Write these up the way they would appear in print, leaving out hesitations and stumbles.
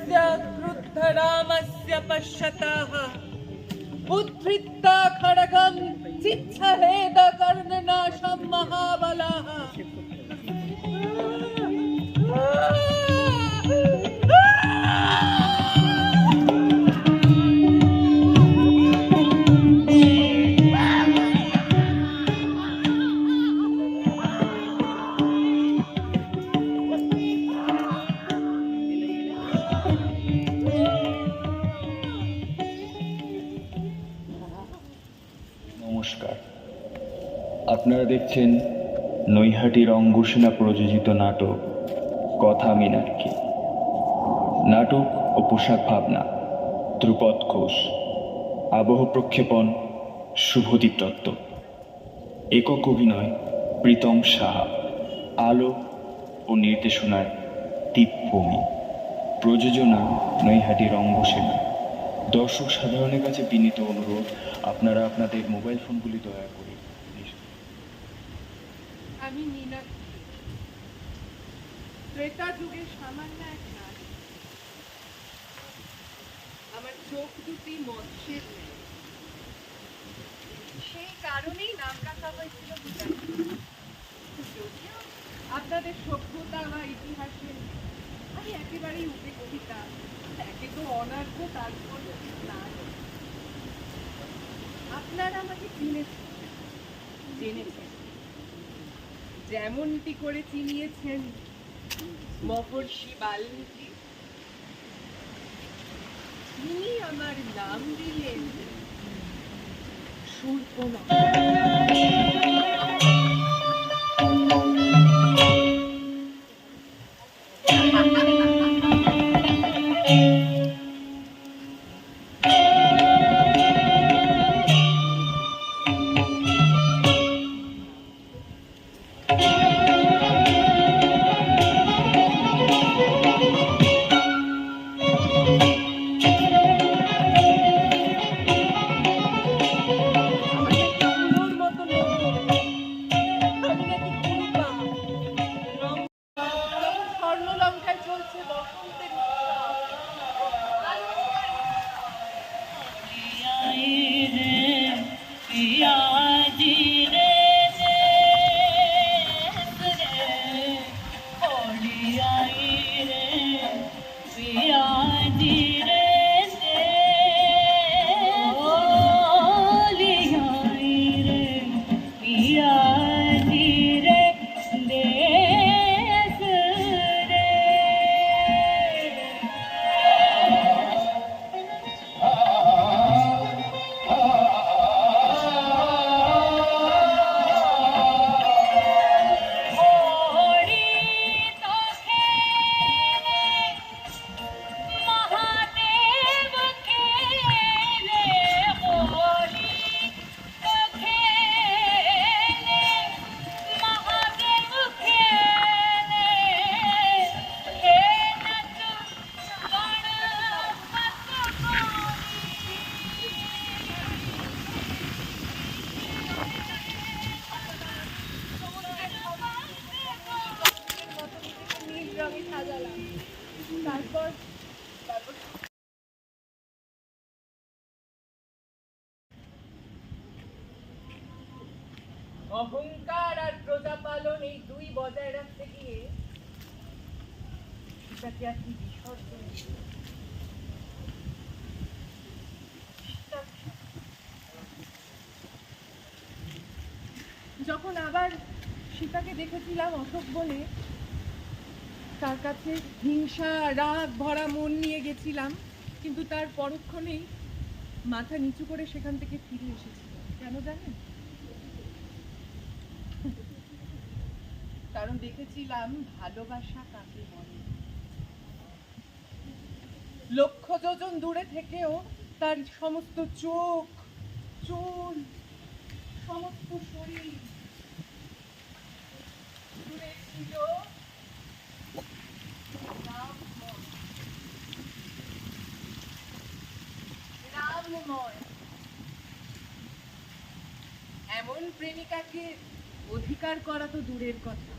तस्य क्रुद्धरामस्य पश्यतः उद्धृत्य खड्गं चिच्छेद कर्णनाशं महाबलः। নমস্কার, আপনারা দেখছেন নৈহাটির অঙ্গসেনা প্রযোজিত নাটক কথা মীনাক্ষী। নাটক ও পোশাক ভাবনা ধ্রুপদ ঘোষ, আবহ প্রক্ষেপণ শুভদীপ দত্ত, একক অভিনয় প্রীতম সাহা, আলো ও নির্দেশনায় দীপভূমি, প্রযোজনা নৈহাটির অঙ্গসেনা। দর্শক সাধারণের কাছে বিনীত অনুরোধ, আপনারা আপনাদের মোবাইল ফোনগুলি দয়া করে। আমি মীনাক্ষী, ত্রেতা যুগের সামান্য এক নারী। আমার চোখ দুটি মৎস্যের ন্যায়। সেই কারণেই নাম রাখা হয়েছিল মীনাক্ষী। যদিও আপনাদের সভ্যতা বা ইতিহাসে আমি একেবারেই উপেক্ষিতা, একে তো অনার্ঘ, তারপর নারী। আপনারা আমাকে জেনেছেন, যেমনটি করে চিনিয়েছেন মহর্ষি বাল্মীকি, তিনি আমার নাম দিলেন শূর্পণখা। অহংকার আর প্রজাপালন এই দুই বজায় রাখতে গিয়ে এটাকে আর কি বিসর্জন। যখন আবার সীতাকে দেখেছিলাম অশোক বনে, তার কাছে হিংসা রাগ ভরা মন নিয়ে গেছিলাম, কিন্তু তার পরক্ষণেই মাথা নিচু করে সেখান থেকে ফিরে এসেছিল। কেন জানেন? কারণ দেখেছিলাম ভালোবাসা কাকে বলে। লক্ষ যোজন দূরে থেকেও তার সমস্ত চোখ, চুল, সমস্ত শরীর জুড়ে ছিল রামময়। এমন প্রেমিকাকে অধিকার করা তো দূরের কথা,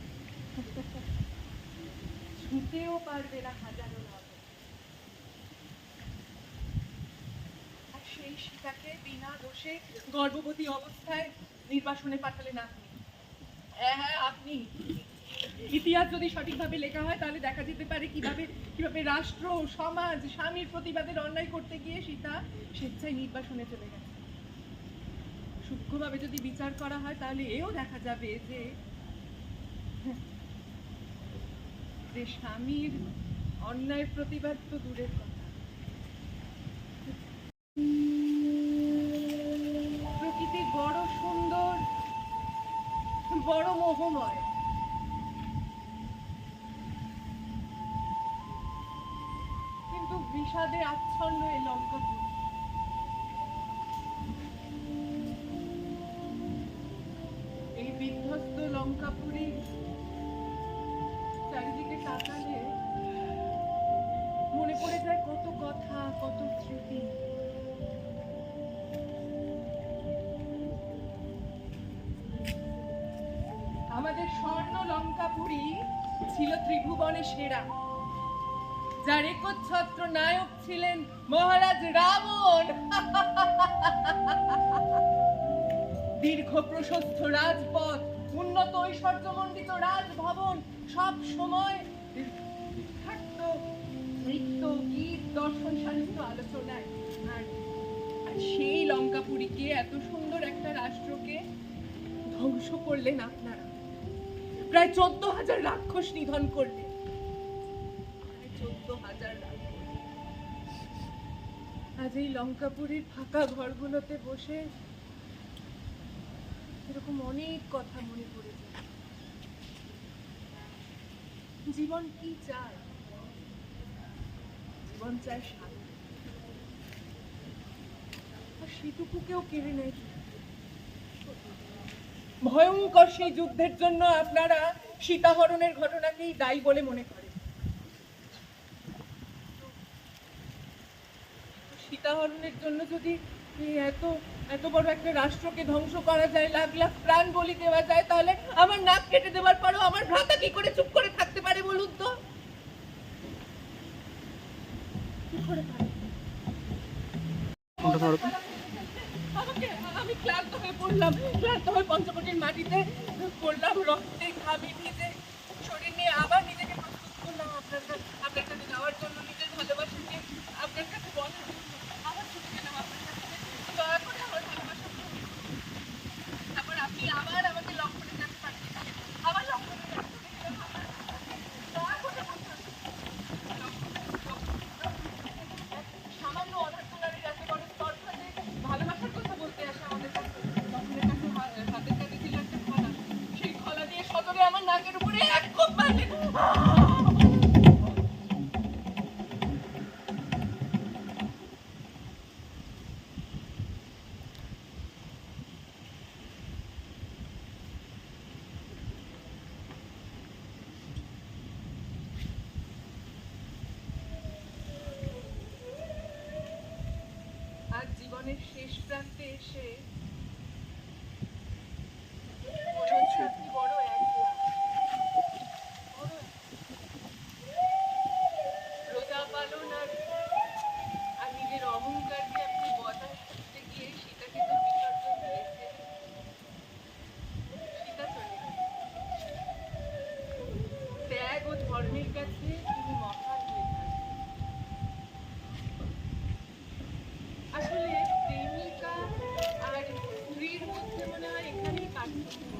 ছুঁতেও পারবে না হাজারো লাভ। সীতাকে বিনা দোষে গর্ভবতী অবস্থায় নির্বাসনে পাঠালেন আপনি। হ্যাঁ হ্যাঁ আপনি। ইতিহাস যদি সঠিকভাবে লেখা হয় তাহলে দেখা যেতে পারে কিভাবে কিভাবে রাষ্ট্র সমাজ স্বামীর প্রতিবাদের অন্যায় করতে গিয়ে সীতা স্বেচ্ছায় নির্বাসনে চলে গেছে। সূক্ষ্মভাবে যদি বিচার করা হয় তাহলে এও দেখা যাবে যে যে স্বামীর অন্যায়ের প্রতিবাদ তো দূরের কথা, প্রকৃতি বড় সুন্দর, বড় মোহময়। কিন্তু বিষাদে আচ্ছন্ন এই লঙ্কাপুর। এই বিধ্বস্ত লঙ্কাপুরী চারিদিকে তাকালে মনে পড়ে যায় কত কথা, কত স্মৃতি। আমাদের স্বর্ণ লঙ্কাপুরী ছিল ত্রিভুবনে সেরা, যার একচ্ছত্র নায়ক ছিলেন মহারাজ রাবণ। দীর্ঘ প্রশস্ত রাজপথ, উন্নত ঐশ্বর্যমণ্ডিত রাজভবন, সব সময় থাকত নৃত্য গীত দর্শন সাহিত্য আলোচনায়। আর সেই লঙ্কাপুরীকে, এত সুন্দর একটা রাষ্ট্রকে ধ্বংস করলেন আপনারা। প্রায় 14,000 রাক্ষস নিধন করলেন। 14,000 রাক্ষস। আজ এই লঙ্কাপুরীর ফাঁকা ঘরগুলোতে বসে এরকম অনেক কথা মনে পড়ে যায়। জীবন কি চায়? জীবন চায় শান্তি। আর সেটুকুকেও কেড়ে নেয়। ভয়ঙ্কর সেই যুদ্ধের জন্য আপনারা সীতাহরণের ঘটনাকেই দায়ী বলে মনে করেন। সীতাহরণের জন্য যদি এত এত বড় একটা রাষ্ট্রকে ধ্বংস করা যায়, লাখ লাখ প্রাণ বলি দেওয়া যায়, তাহলে আমার নাক কেটে দেওয়ার পরও আমার ভ্রাতা কি করে চুপ করে থাকতে পারে বলুন তো? কি করে পারে? আমি ক্লান্ত হয়ে পড়লাম, ক্লান্ত হয়ে পঞ্চবটির মাটিতে পড়লাম, রক্তে ঘামে ভিজে শরীর নিয়ে আবার নিজেকে প্রস্তুত করলাম আপনার কাছে যাওয়ার জন্য, নিজের ভালোবাসাকে আপনার কাছে বলার জন্য। আবার ছুটে গেলাম আপনার কাছে, দয়া করে আমার ভালোবাসা। তারপর আপনি আবার আমাকে লক্ষণের কাছে পাঠিয়ে দিলেন, আবার লক্ষণের কাছে দয়া করে সামান্য অধার্তনারী যাতে বড় স্তর থেকে ভালোবাসার কথা বলতে আসে আমাদের কাছে। লক্ষণের কাছে হাতের কাছে ছিল একটা খলা, সেই খলা দিয়ে সদরে আমার নাকের উপরে এক কোপ মারলেন। আজ জীবনের শেষ প্রান্তে এসে মনে হচ্ছে আপনি বড় একলা, বড় প্রজা পালন আর নিজের অহংকারকে আপনি বজায় রাখতে গিয়ে সীতাকে তো বিসর্জন দিয়েছেন। সীতা চলে গেছে। ত্যাগ ও ধর্মের কাছে তিনি মহান হয়ে থাকবেন। আসলে প্রেমিকা আর স্ত্রীর মধ্যে মনে হয় এখানেই পার্থক্য।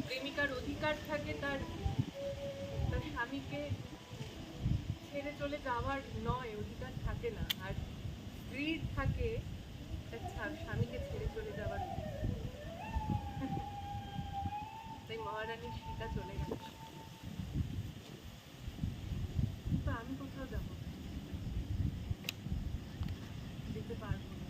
প্রেমিকার অধিকার থাকে তার তার স্বামীকে ছেড়ে চলে যাওয়ার, নয় অধিকার থাকে না। আর স্ত্রীর থাকে তার স্বামীকে ছেড়ে চলে যাওয়ার অধিকার। তাই মহারানী সীতা চলে গেছে, কিন্তু আমি কোথাও যাবো না, যেতে পারবো না।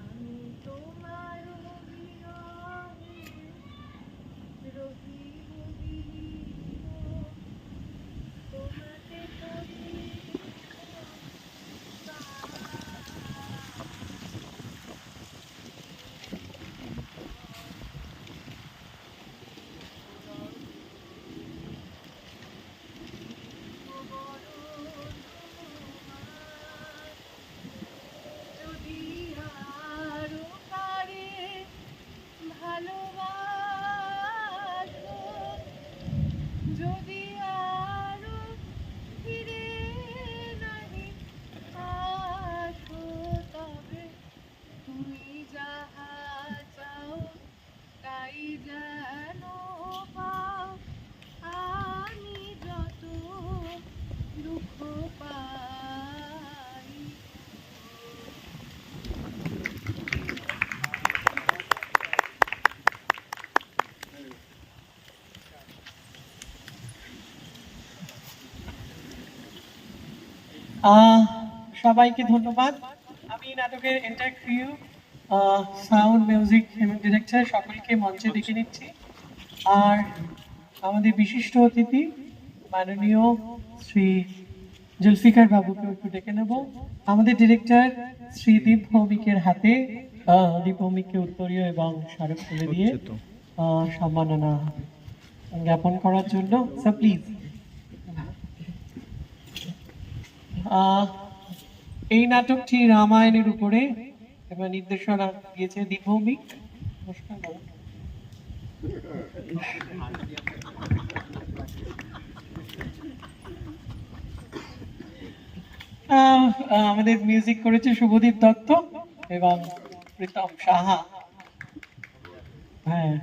আমি তোমার বিরহে রহিব বিলীন, তোমাকে আহ, সবাইকে ধন্যবাদ। আমি নাটকের এন্টার ক্রিউ, সাউন্ড, মিউজিক এবং ডিরেক্টর সকলকে মঞ্চে ডেকে নিচ্ছি। আর আমাদের বিশিষ্ট অতিথি মাননীয় শ্রী জুলফিকার বাবুকে একটু ডেকে নেব। আমাদের ডিরেক্টর শ্রী দীপ ভৌমিকের হাতে দীপ ভৌমিককে উত্তরীয় এবং স্মারক তুলে দিয়ে সম্মাননা জ্ঞাপন করার জন্য। Sir please. এই নাটকটি রামায়ণের উপরে এবং নির্দেশনা দিয়েছে দীপ ভৌমিক। নমস্কার বাবু। আমাদের মিউজিক করেছে শুভদীপ দত্ত এবং প্রীতম সাহা। হ্যাঁ,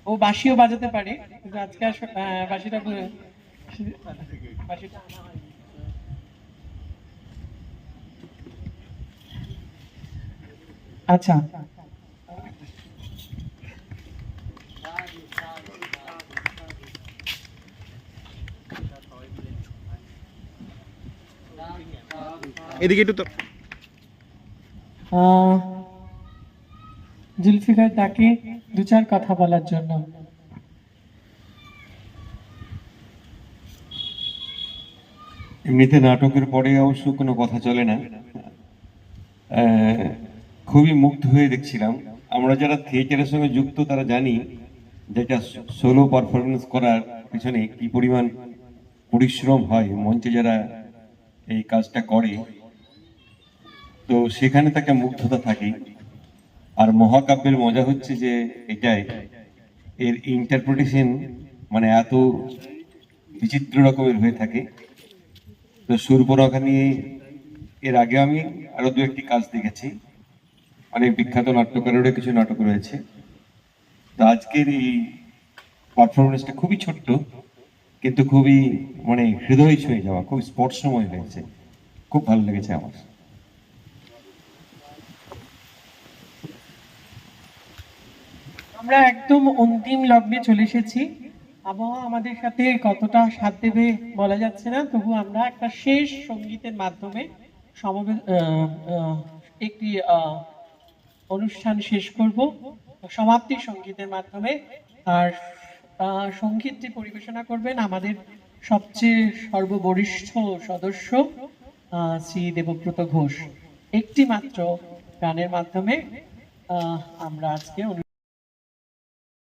ও বাঁশিও বাজাতে পারে, কিন্তু আজকে বাঁশিটা বাঁশিটা আচ্ছা। এদিকে একটু তো জুলফিকার তাকে দু চার কথা বলার জন্য। এমনিতে নাটকের পরে অবশ্য কোনো কথা চলে না। খুবই মুগ্ধ হয়ে দেখছিলাম। আমরা যারা থিয়েটারের সঙ্গে যুক্ত তারা জানি যেটা সোলো পারফরমেন্স করার পিছনে কি পরিমাণ পরিশ্রম হয় মঞ্চে যারা এই কাজটা করে। তো সেখানে তাকে মুগ্ধতা থাকে। আর মহাকাব্যের মজা হচ্ছে যে এটাই এর ইন্টারপ্রিটেশন মানে এত বিচিত্র রকমের হয়ে থাকে। তো সুরপরখা নিয়ে এর আগে আমি আরো দু একটি কাজ দেখেছি, অনেক বিখ্যাত নাট্যকারেরও কিছু নাটক রয়েছে। তো আজকের এই পারফরমেন্সটা খুবই ছোট্ট কিন্তু খুবই মানে হৃদয় ছুঁয়ে যাওয়া, খুব স্পর্শময় হয়েছে, খুব ভালো লেগেছে আমার। আমরা একদম অন্তিম লগ্নে চলে এসেছি। আবহাওয়া আমাদের সাথে কতটা সাথ দেবে বলা যাচ্ছে না, তবু আমরা একটা শেষ সঙ্গীতের মাধ্যমে একটি অনুষ্ঠান শেষ করব সমাপ্তি সঙ্গীতের মাধ্যমে। আর সঙ্গীতটি পরিবেশনা করবেন আমাদের সবচেয়ে সর্ববরিষ্ঠ সদস্য শ্রী দেবব্রত ঘোষ। একটি মাত্র গানের মাধ্যমে আমরা আজকে